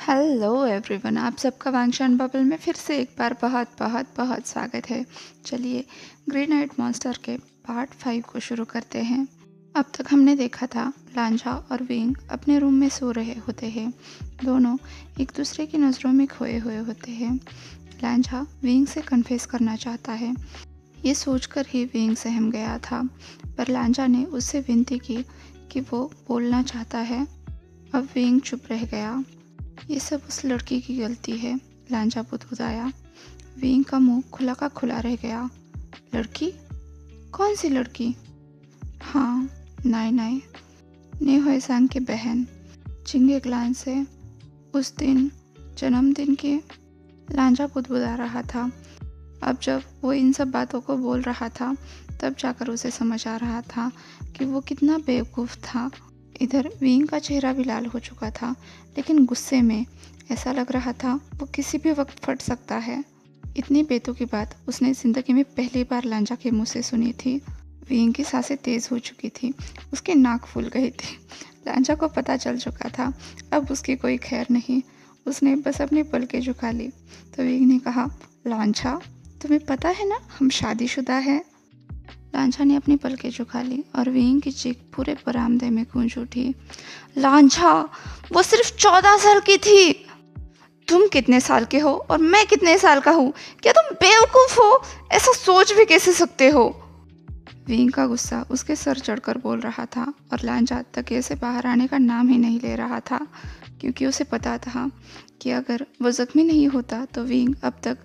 Hello everyone, आप सबका वांगशान bubble में फिर से एक बार बहुत बहुत बहुत स्वागत है। चलिए ग्रीन नाइट मॉन्स्टर के पार्ट 5 को शुरू करते हैं। अब तक हमने देखा था लांझा और विंग अपने रूम में सो रहे होते हैं। दोनों एक दूसरे की नज़रों में खोए हुए होते हैं। लांझा विंग से कन्फेस करना चाहता है। ये सोचकर ही विंग सहम गया था, पर लांझा ने उससे विनती की कि वो बोलना चाहता है। अब विंग चुप रह गया। ये सब उस लड़की की गलती है, लांझा बुदबुदाया। विंग का मुंह खुला का खुला रह गया। लड़की? कौन सी लड़की? हाँ, नाई नाई, नेहोएसांग की बहन, चिंगे क्लान से। उस दिन जन्मदिन के, लांझा बुदबुदा रहा था। अब जब वो इन सब बातों को बोल रहा था, तब जाकर उसे समझ आ रहा था कि वो कितना बेवकूफ़ था। इधर विंग का चेहरा भी लाल हो चुका था, लेकिन गुस्से में। ऐसा लग रहा था वो किसी भी वक्त फट सकता है। इतनी बेतुकी बात उसने ज़िंदगी में पहली बार लांझा के मुंह से सुनी थी। विंग की सांसें तेज़ हो चुकी थी, उसके नाक फूल गई थी। लांझा को पता चल चुका था अब उसकी कोई खैर नहीं। उसने बस अपनी पलकें झुका ली तो विंग ने कहा, लांझा, तुम्हें पता है ना हम शादीशुदा हैं। लांझा ने अपनी पलकें झुका ली और विंग की चीख पूरे बरामदे में गूंज उठी। लांझा, वो सिर्फ 14 साल की थी। तुम कितने साल के हो और मैं कितने साल का हूँ? क्या तुम बेवकूफ हो? ऐसा सोच भी कैसे सकते हो? विंग का गुस्सा उसके सर चढ़कर बोल रहा था और लांझा तकिए से बाहर आने का नाम ही नहीं ले रहा था, क्योंकि उसे पता था कि अगर वो जख्मी नहीं होता तो विंग अब तक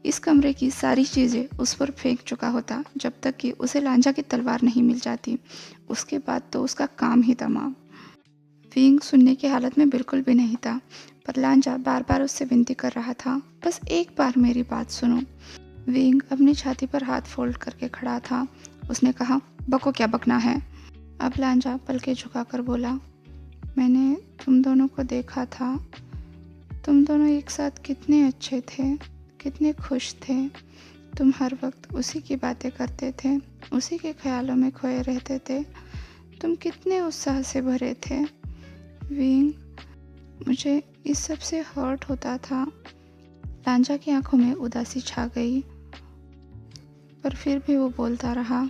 इस कमरे की सारी चीज़ें उस पर फेंक चुका होता, जब तक कि उसे लांझा की तलवार नहीं मिल जाती। उसके बाद तो उसका काम ही तमाम। विंग सुनने की हालत में बिल्कुल भी नहीं था, पर लांझा बार बार उससे विनती कर रहा था, बस एक बार मेरी बात सुनो। विंग अपनी छाती पर हाथ फोल्ड करके खड़ा था। उसने कहा, बको, क्या बकना है? अब लांझा पलके झुकाकर बोला, मैंने तुम दोनों को देखा था। तुम दोनों एक साथ कितने अच्छे थे, कितने खुश थे। तुम हर वक्त उसी की बातें करते थे, उसी के ख्यालों में खोए रहते थे। तुम कितने उत्साह से भरे थे। विंग, मुझे इस सब से हर्ट होता था। लांझा की आंखों में उदासी छा गई, पर फिर भी वो बोलता रहा,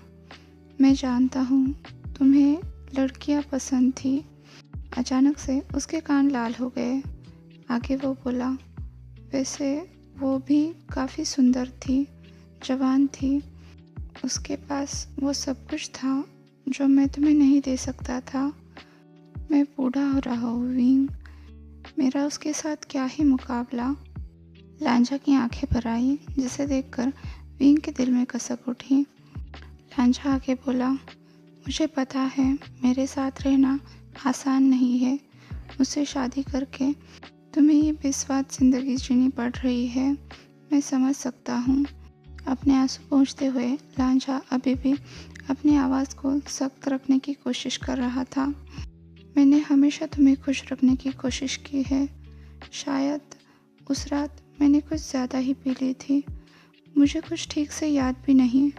मैं जानता हूँ तुम्हें लड़कियाँ पसंद थी। अचानक से उसके कान लाल हो गए। आगे वो बोला, वैसे वो भी काफ़ी सुंदर थी, जवान थी। उसके पास वो सब कुछ था जो मैं तुम्हें नहीं दे सकता था। मैं बूढ़ा हो रहा हूँ विंग, मेरा उसके साथ क्या ही मुकाबला। लांझा की आंखें भर आई, जिसे देखकर विंग के दिल में कसक उठी। लांझा आगे बोला, मुझे पता है मेरे साथ रहना आसान नहीं है। मुझसे शादी करके तुम्हें ये बेस्वाद ज़िंदगी जीनी पड़ रही है, मैं समझ सकता हूँ। अपने आंसू पोंछते हुए लांझा अभी भी अपनी आवाज़ को सख्त रखने की कोशिश कर रहा था। मैंने हमेशा तुम्हें खुश रखने की कोशिश की है। शायद उस रात मैंने कुछ ज़्यादा ही पी ली थी, मुझे कुछ ठीक से याद भी नहीं।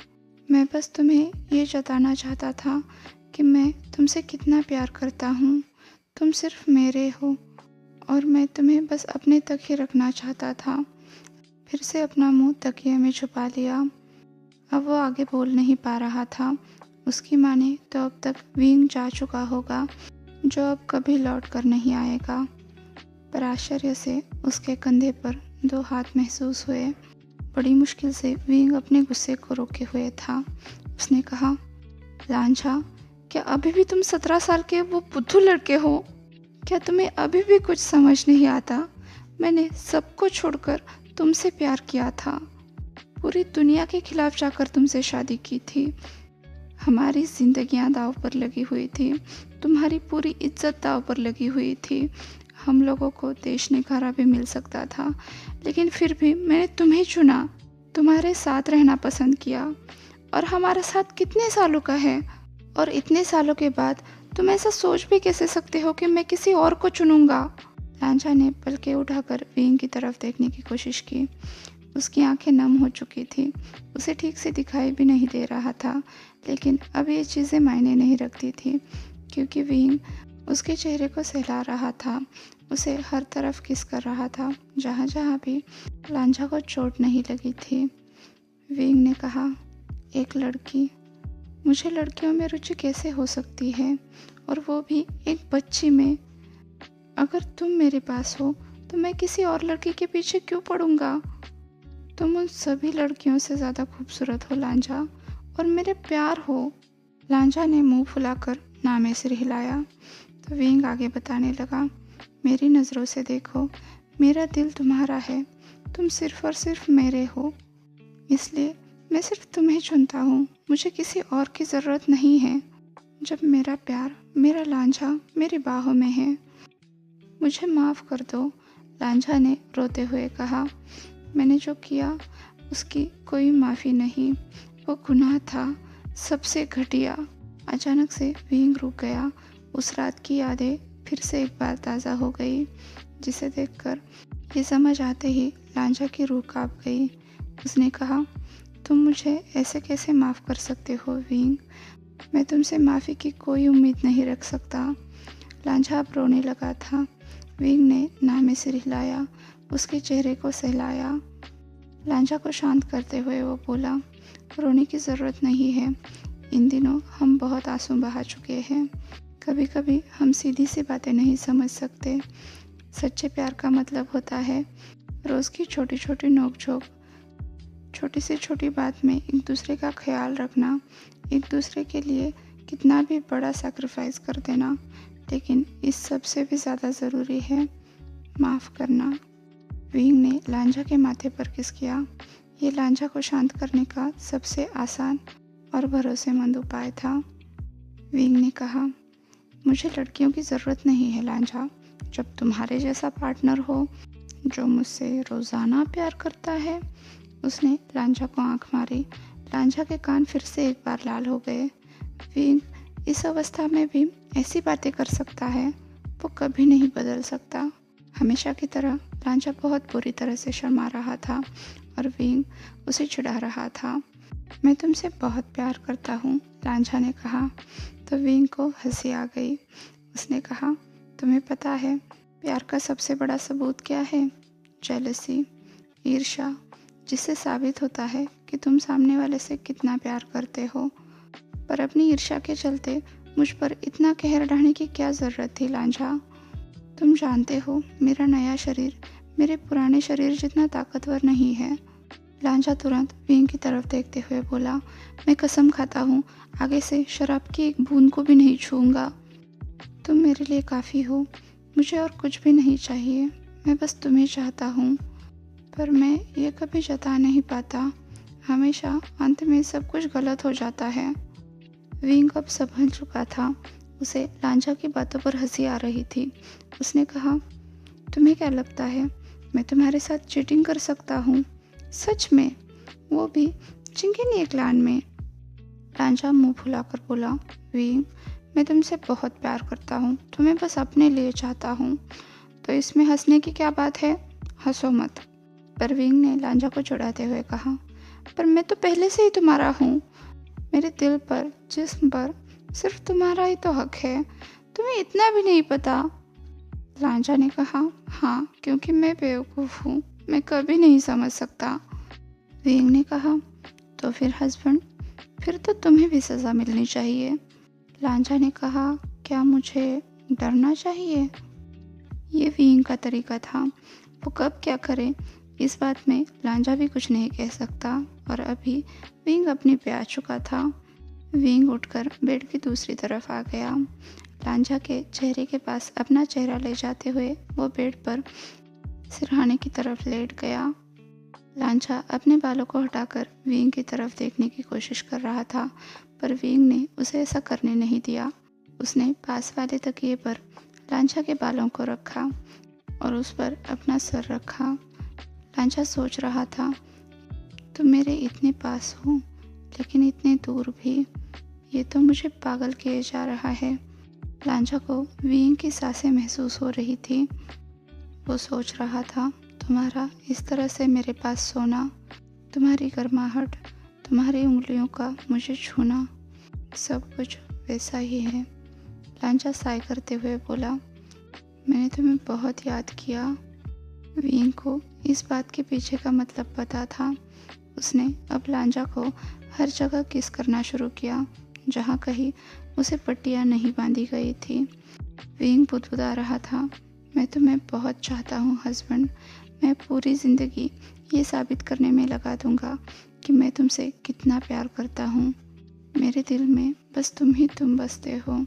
मैं बस तुम्हें ये जताना चाहता था कि मैं तुमसे कितना प्यार करता हूँ। तुम सिर्फ मेरे हो और मैं तुम्हें बस अपने तक ही रखना चाहता था। फिर से अपना मुंह तकिए में छुपा लिया। अब वो आगे बोल नहीं पा रहा था। उसकी माने तो अब तक विंग जा चुका होगा, जो अब कभी लौट कर नहीं आएगा। पर आश्चर्य से उसके कंधे पर 2 हाथ महसूस हुए। बड़ी मुश्किल से विंग अपने गुस्से को रोके हुए था। उसने कहा, लांझा, क्या अभी भी तुम 17 साल के वो बुद्धू लड़के हो? क्या तुम्हें अभी भी कुछ समझ नहीं आता? मैंने सबको छोड़कर तुमसे प्यार किया था, पूरी दुनिया के खिलाफ जाकर तुमसे शादी की थी। हमारी जिंदगियां दांव पर लगी हुई थी, तुम्हारी पूरी इज्जत दांव पर लगी हुई थी। हम लोगों को देश निकारा भी मिल सकता था, लेकिन फिर भी मैंने तुम्हें चुना, तुम्हारे साथ रहना पसंद किया। और हमारा साथ कितने सालों का है, और इतने सालों के बाद तुम ऐसा सोच भी कैसे सकते हो कि मैं किसी और को चुनूंगा? लांझा ने पलकें उठाकर विंग की तरफ देखने की कोशिश की। उसकी आंखें नम हो चुकी थी, उसे ठीक से दिखाई भी नहीं दे रहा था, लेकिन अब ये चीज़ें मायने नहीं रखती थी, क्योंकि विंग उसके चेहरे को सहला रहा था। उसे हर तरफ किस कर रहा था, जहाँ जहाँ भी लांझा को चोट नहीं लगी थी। विंग ने कहा, एक लड़की, मुझे लड़कियों में रुचि कैसे हो सकती है, और वो भी एक बच्ची में। अगर तुम मेरे पास हो तो मैं किसी और लड़की के पीछे क्यों पड़ूंगा? तुम उन सभी लड़कियों से ज़्यादा खूबसूरत हो लांझा, और मेरे प्यार हो। लांझा ने मुंह फुलाकर ना में सिर हिलाया तो विंग आगे बताने लगा, मेरी नज़रों से देखो, मेरा दिल तुम्हारा है, तुम सिर्फ और सिर्फ मेरे हो, इसलिए मैं सिर्फ तुम्हें चुनता हूँ, मुझे किसी और की ज़रूरत नहीं है। जब मेरा प्यार, मेरा लांझा मेरी बाहों में है, मुझे माफ़ कर दो। लांझा ने रोते हुए कहा, मैंने जो किया उसकी कोई माफ़ी नहीं, वो गुनाह था, सबसे घटिया। अचानक से विंग रुक गया। उस रात की यादें फिर से एक बार ताज़ा हो गई, जिसे देखकर ये समझ आते ही लांझा की रूह कांप गई। उसने कहा, तुम मुझे ऐसे कैसे माफ़ कर सकते हो विंग? मैं तुमसे माफ़ी की कोई उम्मीद नहीं रख सकता। लांझा अब रोने लगा था। विंग ने ना में सिर हिलाया, उसके चेहरे को सहलाया। लांझा को शांत करते हुए वो बोला, रोने की ज़रूरत नहीं है, इन दिनों हम बहुत आंसू बहा चुके हैं। कभी कभी हम सीधी सी बातें नहीं समझ सकते। सच्चे प्यार का मतलब होता है रोज़ की छोटी छोटी नोक-झोंक, छोटी से छोटी बात में एक दूसरे का ख्याल रखना, एक दूसरे के लिए कितना भी बड़ा सैक्रिफाइस कर देना, लेकिन इस सब से भी ज़्यादा ज़रूरी है माफ़ करना। विंग ने लांझा के माथे पर किस किया। ये लांझा को शांत करने का सबसे आसान और भरोसेमंद उपाय था। विंग ने कहा, मुझे लड़कियों की ज़रूरत नहीं है लांझा। जब तुम्हारे जैसा पार्टनर हो जो मुझसे रोज़ाना प्यार करता है। उसने लांझा को आंख मारी। लांझा के कान फिर से एक बार लाल हो गए। विंग इस अवस्था में भी ऐसी बातें कर सकता है, वो कभी नहीं बदल सकता। हमेशा की तरह लांझा बहुत बुरी तरह से शर्मा रहा था और विंग उसे चिढ़ा रहा था। मैं तुमसे बहुत प्यार करता हूँ, लांझा ने कहा। तो विंग को हंसी आ गई। उसने कहा, तुम्हें पता है प्यार का सबसे बड़ा सबूत क्या है? जेलसी, ईर्ष्या, जिससे साबित होता है कि तुम सामने वाले से कितना प्यार करते हो। पर अपनी ईर्ष्या के चलते मुझ पर इतना कहर ढाने की क्या ज़रूरत थी लांझा? तुम जानते हो मेरा नया शरीर मेरे पुराने शरीर जितना ताकतवर नहीं है। लांझा तुरंत विंग की तरफ देखते हुए बोला, मैं कसम खाता हूँ आगे से शराब की एक बूंद को भी नहीं छूऊंगा। तुम मेरे लिए काफ़ी हो, मुझे और कुछ भी नहीं चाहिए। मैं बस तुम्हें चाहता हूँ, पर मैं ये कभी जता नहीं पाता। हमेशा अंत में सब कुछ गलत हो जाता है। विंग अब संभल चुका था। उसे लांझा की बातों पर हंसी आ रही थी। उसने कहा, तुम्हें क्या लगता है मैं तुम्हारे साथ चीटिंग कर सकता हूँ? सच में, वो भी चिंकिनी एकलान में। लांझा मुंह फुलाकर बोला, विंग, मैं तुमसे बहुत प्यार करता हूँ, तुम्हें बस अपने लिए चाहता हूँ, तो इसमें हंसने की क्या बात है? हंसो मत। पर विंग ने लांझा को चिढ़ाते हुए कहा, पर मैं तो पहले से ही तुम्हारा हूँ। मेरे दिल पर, जिस्म पर सिर्फ तुम्हारा ही तो हक है। तुम्हें इतना भी नहीं पता? लांझा ने कहा, हाँ, क्योंकि मैं बेवकूफ़ हूँ, मैं कभी नहीं समझ सकता। विंग ने कहा, तो फिर हस्बैंड, फिर तो तुम्हें भी सज़ा मिलनी चाहिए। लांझा ने कहा, क्या मुझे डरना चाहिए? ये विंग का तरीका था। वो कब क्या करे इस बात में लांझा भी कुछ नहीं कह सकता, और अभी विंग अपने पे आ चुका था। विंग उठकर बेड की दूसरी तरफ आ गया। लांझा के चेहरे के पास अपना चेहरा ले जाते हुए वो बेड पर सिरहाने की तरफ लेट गया। लांझा अपने बालों को हटाकर विंग की तरफ देखने की कोशिश कर रहा था, पर विंग ने उसे ऐसा करने नहीं दिया। उसने पास वाले तकिए पर लांझा के बालों को रखा और उस पर अपना सर रखा। लांझा सोच रहा था, तुम मेरे इतने पास हो, लेकिन इतने दूर भी, ये तो मुझे पागल किए जा रहा है। लांझा को विंग की सांसें महसूस हो रही थी। वो सोच रहा था, तुम्हारा इस तरह से मेरे पास सोना, तुम्हारी गर्माहट, तुम्हारी उंगलियों का मुझे छूना, सब कुछ वैसा ही है। लांझा साय करते हुए बोला, मैंने तुम्हें बहुत याद किया। विंग को इस बात के पीछे का मतलब पता था। उसने अब लांजा को हर जगह किस करना शुरू किया जहाँ कहीं उसे पट्टियाँ नहीं बांधी गई थी। विंग बुदबुदा रहा था, मैं तुम्हें बहुत चाहता हूँ हस्बैंड। मैं पूरी ज़िंदगी ये साबित करने में लगा दूंगा कि मैं तुमसे कितना प्यार करता हूँ। मेरे दिल में बस तुम ही तुम बसते हो।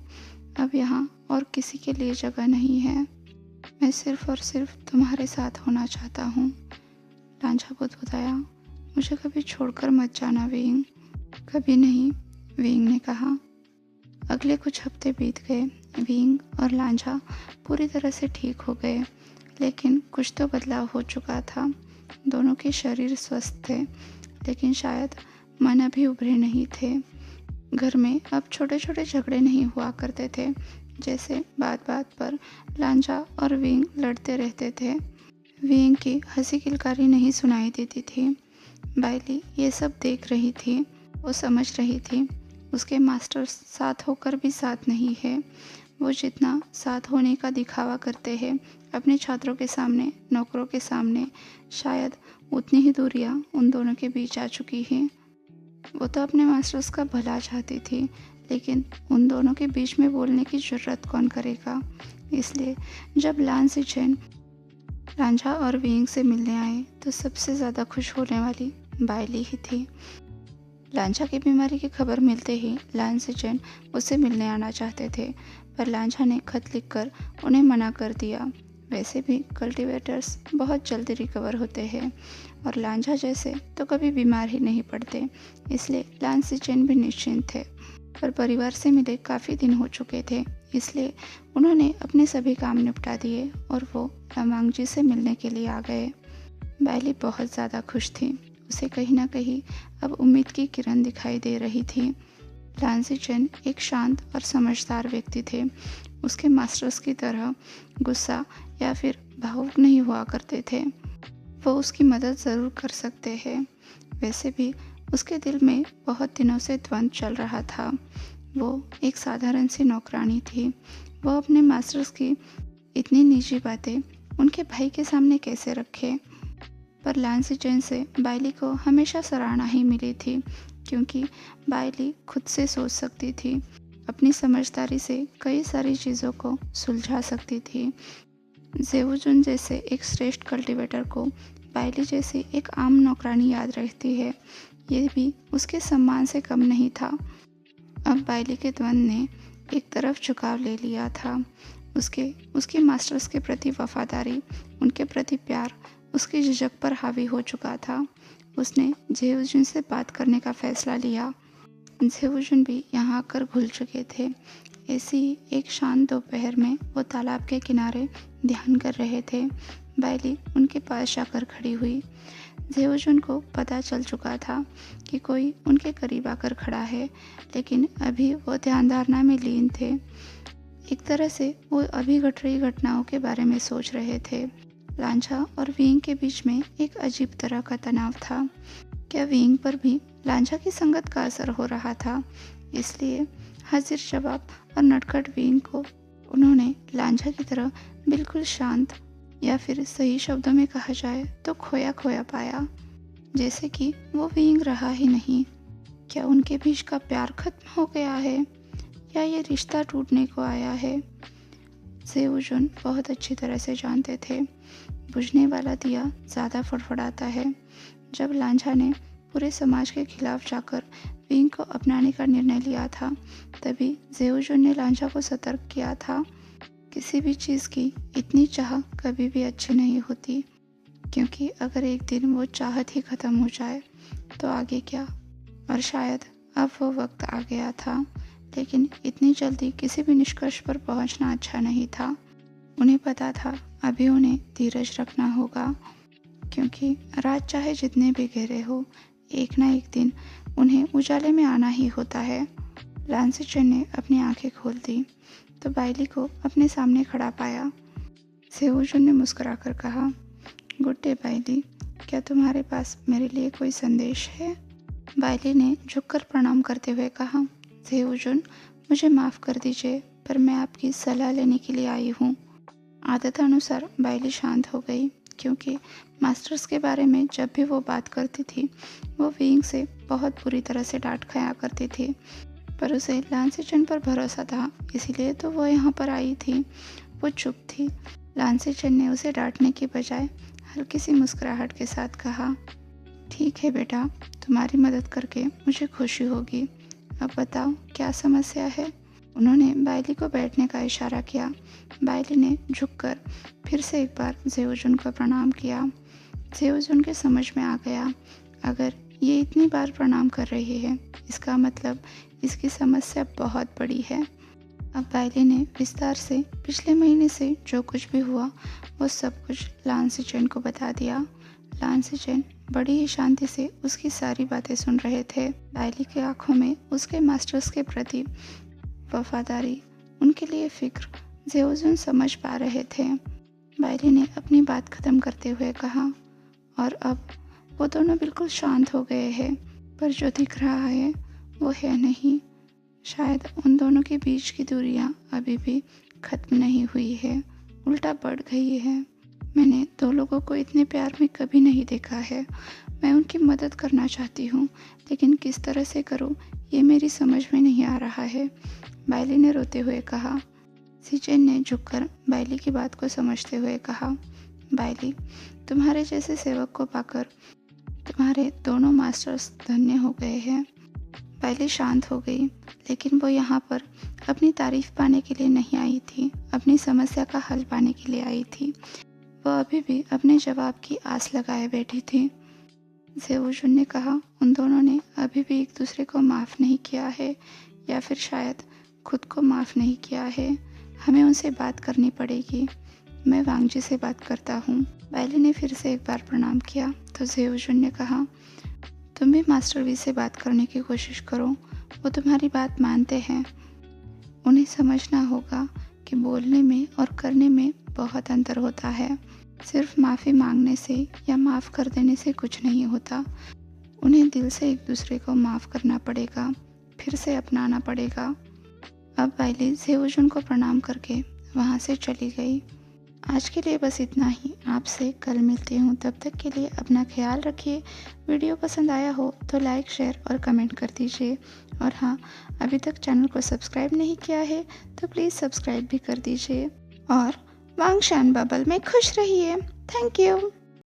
अब यहाँ और किसी के लिए जगह नहीं है। मैं सिर्फ और सिर्फ तुम्हारे साथ होना चाहता हूँ। लांजा बुदबुदाया, मुझे कभी छोड़कर मत जाना विंग। कभी नहीं, विंग ने कहा। अगले कुछ हफ्ते बीत गए। विंग और लांजा पूरी तरह से ठीक हो गए, लेकिन कुछ तो बदलाव हो चुका था। दोनों के शरीर स्वस्थ थे, लेकिन शायद मन अभी उभरे नहीं थे। घर में अब छोटे छोटे झगड़े नहीं हुआ करते थे, जैसे बात बात पर लांजा और विंग लड़ते रहते थे। विंग की हंसी किलकारी नहीं सुनाई देती थी। बाइली ये सब देख रही थी। वो समझ रही थी उसके मास्टर साथ होकर भी साथ नहीं है। वो जितना साथ होने का दिखावा करते हैं अपने छात्रों के सामने, नौकरों के सामने, शायद उतनी ही दूरियां उन दोनों के बीच आ चुकी हैं। वो तो अपने मास्टर्स का भला चाहती थी, लेकिन उन दोनों के बीच में बोलने की जरूरत कौन करेगा। इसलिए जब लान सिचेन लांजा और विंग से मिलने आए तो सबसे ज़्यादा खुश होने वाली बाइली ही थी। लांजा की बीमारी की खबर मिलते ही लान सिचेन उससे मिलने आना चाहते थे, पर लांजा ने खत लिखकर उन्हें मना कर दिया। वैसे भी कल्टीवेटर्स बहुत जल्दी रिकवर होते हैं और लांजा जैसे तो कभी बीमार ही नहीं पड़ते, इसलिए लान सिचेन भी निश्चिंत थे। पर परिवार से मिले काफ़ी दिन हो चुके थे, इसलिए उन्होंने अपने सभी काम निपटा दिए और वो लमांग जी से मिलने के लिए आ गए। बाइली बहुत ज़्यादा खुश थी। उसे कहीं ना कहीं अब उम्मीद की किरण दिखाई दे रही थी। लान सिचेन एक शांत और समझदार व्यक्ति थे। उसके मास्टर्स की तरह गुस्सा या फिर भावुक नहीं हुआ करते थे। वो उसकी मदद ज़रूर कर सकते हैं। वैसे भी उसके दिल में बहुत दिनों से द्वंद्व चल रहा था। वो एक साधारण सी नौकरानी थी। वो अपने मास्टर्स की इतनी निजी बातें उनके भाई के सामने कैसे रखे। पर लान सिचेन से बाइली को हमेशा सराहना ही मिली थी, क्योंकि बाइली खुद से सोच सकती थी, अपनी समझदारी से कई सारी चीज़ों को सुलझा सकती थी। जेवुजुन जैसे एक श्रेष्ठ कल्टीवेटर को बाइली जैसी एक आम नौकरानी याद रखती है, ये भी उसके सम्मान से कम नहीं था। अब बाइली के द्वंद्व ने एक तरफ झुकाव ले लिया था। उसके मास्टर्स के प्रति वफादारी, उनके प्रति प्यार उसकी झिझक पर हावी हो चुका था। उसने जेवुजुन से बात करने का फैसला लिया। जेवुजुन भी यहाँ आकर घुल चुके थे। ऐसी ही एक शांत दोपहर में वो तालाब के किनारे ध्यान कर रहे थे। बाइली उनके पास जाकर खड़ी हुई। जेवुजुन को पता चल चुका था कि कोई उनके करीब आकर खड़ा है, लेकिन अभी वो ध्यान धारणा में लीन थे। एक तरह से वो अभी घट रही घटनाओं के बारे में सोच रहे थे। लांजा और विंग के बीच में एक अजीब तरह का तनाव था। क्या विंग पर भी लांजा की संगत का असर हो रहा था? इसलिए हाजिर जवाब और नटखट विंग को उन्होंने लांजा की तरह बिल्कुल शांत, या फिर सही शब्दों में कहा जाए तो खोया खोया पाया, जैसे कि वो विंग रहा ही नहीं। क्या उनके बीच का प्यार खत्म हो गया है, या ये रिश्ता टूटने को आया है? जेवुजुन बहुत अच्छी तरह से जानते थे, बुझने वाला दिया ज़्यादा फड़फड़ाता है। जब लांजा ने पूरे समाज के खिलाफ जाकर विंग को अपनाने का निर्णय लिया था, तभी जेवुजुन ने लांजा को सतर्क किया था। किसी भी चीज़ की इतनी चाह कभी भी अच्छी नहीं होती, क्योंकि अगर एक दिन वो चाहत ही ख़त्म हो जाए तो आगे क्या। और शायद अब वो वक्त आ गया था, लेकिन इतनी जल्दी किसी भी निष्कर्ष पर पहुंचना अच्छा नहीं था। उन्हें पता था अभी उन्हें धीरज रखना होगा, क्योंकि रात चाहे जितने भी गहरे हो, एक ना एक दिन उन्हें उजाले में आना ही होता है। लान सिचेन ने अपनी आंखें खोल दी तो बाइली को अपने सामने खड़ा पाया। जेवुजुन ने मुस्कुराकर कहा, गुड डे बाइली, क्या तुम्हारे पास मेरे लिए कोई संदेश है? बाइली ने झुककर प्रणाम करते हुए कहा, जेवुजुन, मुझे माफ़ कर दीजिए, पर मैं आपकी सलाह लेने के लिए आई हूँ। आदतानुसार बाइली शांत हो गई, क्योंकि मास्टर्स के बारे में जब भी वो बात करती थी वो विंग से बहुत बुरी तरह से डांट खाया करती थी। पर उसे लांसीचन पर भरोसा था, इसीलिए तो वो यहाँ पर आई थी। वो चुप थी। लांसीचन ने उसे डांटने की बजाय हल्की सी मुस्कुराहट के साथ कहा, ठीक है बेटा, तुम्हारी मदद करके मुझे खुशी होगी। अब बताओ क्या समस्या है। उन्होंने बाइली को बैठने का इशारा किया। बाइली ने झुककर फिर से एक बार जेऊजुन को प्रणाम किया। जेऊजुन के समझ में आ गया, अगर ये इतनी बार प्रणाम कर रही है इसका मतलब इसकी समस्या बहुत बड़ी है। अब बाइली ने विस्तार से पिछले महीने से जो कुछ भी हुआ वो सब कुछ लांसीचन को बता दिया। लांसीचन बड़ी ही शांति से उसकी सारी बातें सुन रहे थे। बाइली की आंखों में उसके मास्टर्स के प्रति वफादारी, उनके लिए फिक्र जेऊजुन समझ पा रहे थे। बाइली ने अपनी बात खत्म करते हुए कहा, और अब वो दोनों बिल्कुल शांत हो गए हैं, पर जो दिख रहा है वो है नहीं। शायद उन दोनों के बीच की दूरियां अभी भी खत्म नहीं हुई है, उल्टा बढ़ गई है। मैंने दो लोगों को इतने प्यार में कभी नहीं देखा है। मैं उनकी मदद करना चाहती हूँ, लेकिन किस तरह से करूँ ये मेरी समझ में नहीं आ रहा है, बाइली ने रोते हुए कहा। सीचेन ने झुककर बाइली की बात को समझते हुए कहा, बाइली, तुम्हारे जैसे सेवक को पाकर तुम्हारे दोनों मास्टर्स धन्य हो गए हैं। बाइली शांत हो गई, लेकिन वो यहाँ पर अपनी तारीफ पाने के लिए नहीं आई थी, अपनी समस्या का हल पाने के लिए आई थी। वो अभी भी अपने जवाब की आस लगाए बैठी थी। जेऊजुन ने कहा, उन दोनों ने अभी भी एक दूसरे को माफ़ नहीं किया है, या फिर शायद खुद को माफ़ नहीं किया है। हमें उनसे बात करनी पड़ेगी। मैं वांगजी से बात करता हूँ। बाइली ने फिर से एक बार प्रणाम किया तो जेऊजुन ने कहा, तुम भी मास्टर वी से बात करने की कोशिश करो, वो तुम्हारी बात मानते हैं। उन्हें समझना होगा कि बोलने में और करने में बहुत अंतर होता है। सिर्फ माफ़ी मांगने से या माफ़ कर देने से कुछ नहीं होता। उन्हें दिल से एक दूसरे को माफ़ करना पड़ेगा, फिर से अपनाना पड़ेगा। अब बाइली जेऊजुन को प्रणाम करके वहाँ से चली गई। आज के लिए बस इतना ही। आपसे कल मिलती हूँ, तब तक के लिए अपना ख्याल रखिए। वीडियो पसंद आया हो तो लाइक, शेयर और कमेंट कर दीजिए। और हाँ, अभी तक चैनल को सब्सक्राइब नहीं किया है तो प्लीज़ सब्सक्राइब भी कर दीजिए। और वांगशान बबल में खुश रहिए। Thank you.